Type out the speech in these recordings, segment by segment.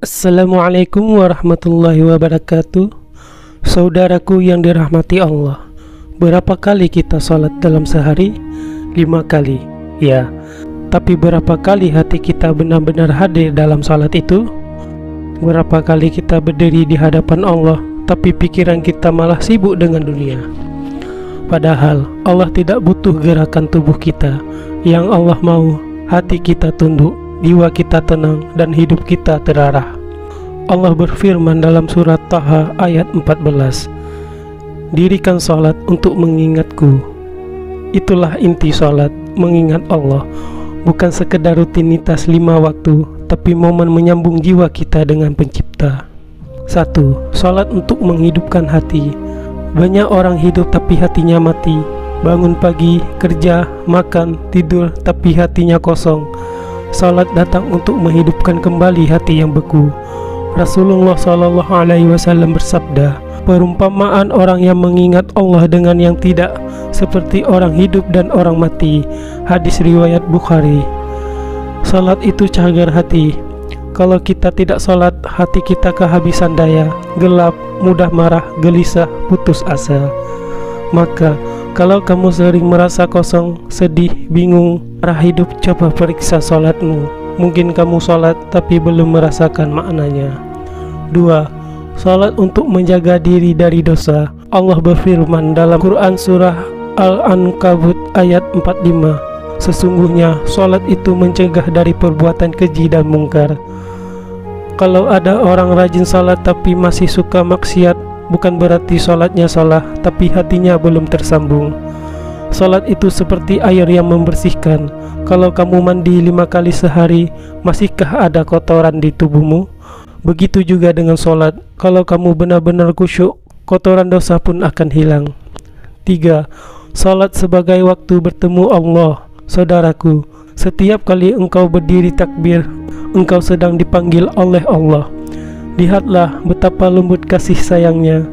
Assalamualaikum warahmatullahi wabarakatuh. Saudaraku yang dirahmati Allah, berapa kali kita sholat dalam sehari? 5 kali. Ya, tapi berapa kali hati kita benar-benar hadir dalam sholat itu? Berapa kali kita berdiri di hadapan Allah, tapi pikiran kita malah sibuk dengan dunia? Padahal Allah tidak butuh gerakan tubuh kita. Yang Allah mau, hati kita tunduk, jiwa kita tenang, dan hidup kita terarah. Allah berfirman dalam surat Taha ayat 14, "Dirikan salat untuk mengingatku." Itulah inti salat, mengingat Allah. Bukan sekedar rutinitas 5 waktu, tapi momen menyambung jiwa kita dengan Pencipta. 1. Salat untuk menghidupkan hati. Banyak orang hidup tapi hatinya mati. Bangun pagi, kerja, makan, tidur, tapi hatinya kosong. Salat datang untuk menghidupkan kembali hati yang beku. Rasulullah SAW bersabda, perumpamaan orang yang mengingat Allah dengan yang tidak, seperti orang hidup dan orang mati. Hadis riwayat Bukhari. Salat itu cagar hati. Kalau kita tidak salat, hati kita kehabisan daya, gelap, mudah marah, gelisah, putus asa. Maka kalau kamu sering merasa kosong, sedih, bingung, arah hidup, coba periksa salatmu. Mungkin kamu salat tapi belum merasakan maknanya. 2. Salat untuk menjaga diri dari dosa. Allah berfirman dalam Quran surah Al-Ankabut ayat 45, sesungguhnya salat itu mencegah dari perbuatan keji dan mungkar. Kalau ada orang rajin salat tapi masih suka maksiat, bukan berarti salatnya salah, tapi hatinya belum tersambung. Salat itu seperti air yang membersihkan. Kalau kamu mandi 5 kali sehari, masihkah ada kotoran di tubuhmu? Begitu juga dengan salat. Kalau kamu benar-benar khusyuk, kotoran dosa pun akan hilang. 3. Salat sebagai waktu bertemu Allah. Saudaraku, setiap kali engkau berdiri takbir, engkau sedang dipanggil oleh Allah. Lihatlah betapa lembut kasih sayangnya.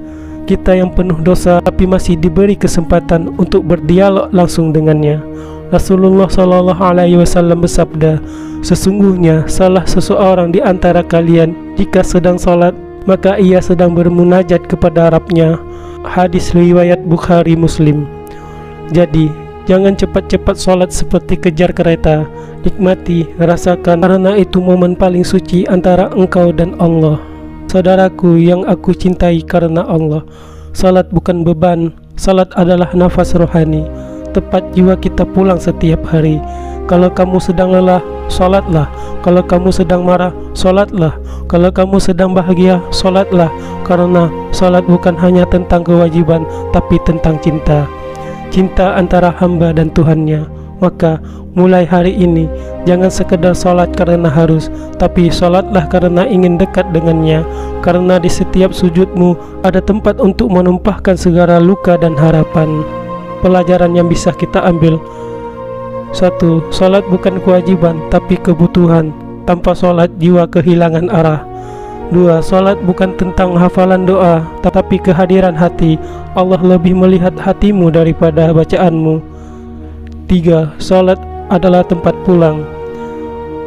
Kita yang penuh dosa tapi masih diberi kesempatan untuk berdialog langsung dengannya. Rasulullah SAW bersabda, sesungguhnya salah seseorang di antara kalian jika sedang salat, maka ia sedang bermunajat kepada Rabb-Nya. Hadis riwayat Bukhari Muslim. Jadi, jangan cepat-cepat salat seperti kejar kereta. Nikmati, rasakan, karena itu momen paling suci antara engkau dan Allah. Saudaraku yang aku cintai karena Allah, salat bukan beban. Salat adalah nafas rohani, tempat jiwa kita pulang setiap hari. Kalau kamu sedang lelah, salatlah. Kalau kamu sedang marah, salatlah. Kalau kamu sedang bahagia, salatlah. Karena salat bukan hanya tentang kewajiban, tapi tentang cinta. Cinta antara hamba dan Tuhannya. Maka mulai hari ini, jangan sekedar salat karena harus, tapi salatlah karena ingin dekat dengannya. Karena di setiap sujudmu ada tempat untuk menumpahkan segala luka dan harapan. Pelajaran yang bisa kita ambil: 1. Salat bukan kewajiban, tapi kebutuhan. Tanpa salat, jiwa kehilangan arah. 2. Salat bukan tentang hafalan doa, tapi kehadiran hati. Allah lebih melihat hatimu daripada bacaanmu. 3. Salat adalah tempat pulang.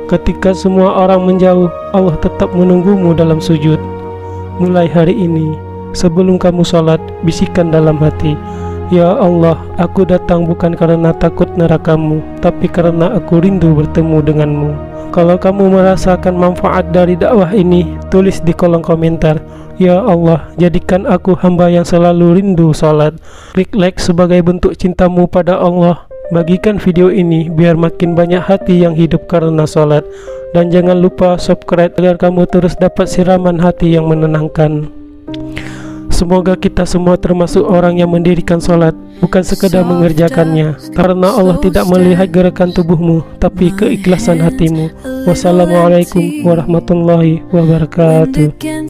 Ketika semua orang menjauh, Allah tetap menunggumu dalam sujud. Mulai hari ini, sebelum kamu salat, bisikan dalam hati, ya Allah, aku datang bukan karena takut nerakamu, tapi karena aku rindu bertemu denganmu. Kalau kamu merasakan manfaat dari dakwah ini, tulis di kolom komentar, ya Allah, jadikan aku hamba yang selalu rindu salat. Klik like sebagai bentuk cintamu pada Allah. Bagikan video ini biar makin banyak hati yang hidup karena salat. Dan jangan lupa subscribe agar kamu terus dapat siraman hati yang menenangkan. Semoga kita semua termasuk orang yang mendirikan salat, bukan sekedar mengerjakannya. Karena Allah tidak melihat gerakan tubuhmu, tapi keikhlasan hatimu. Wassalamualaikum warahmatullahi wabarakatuh.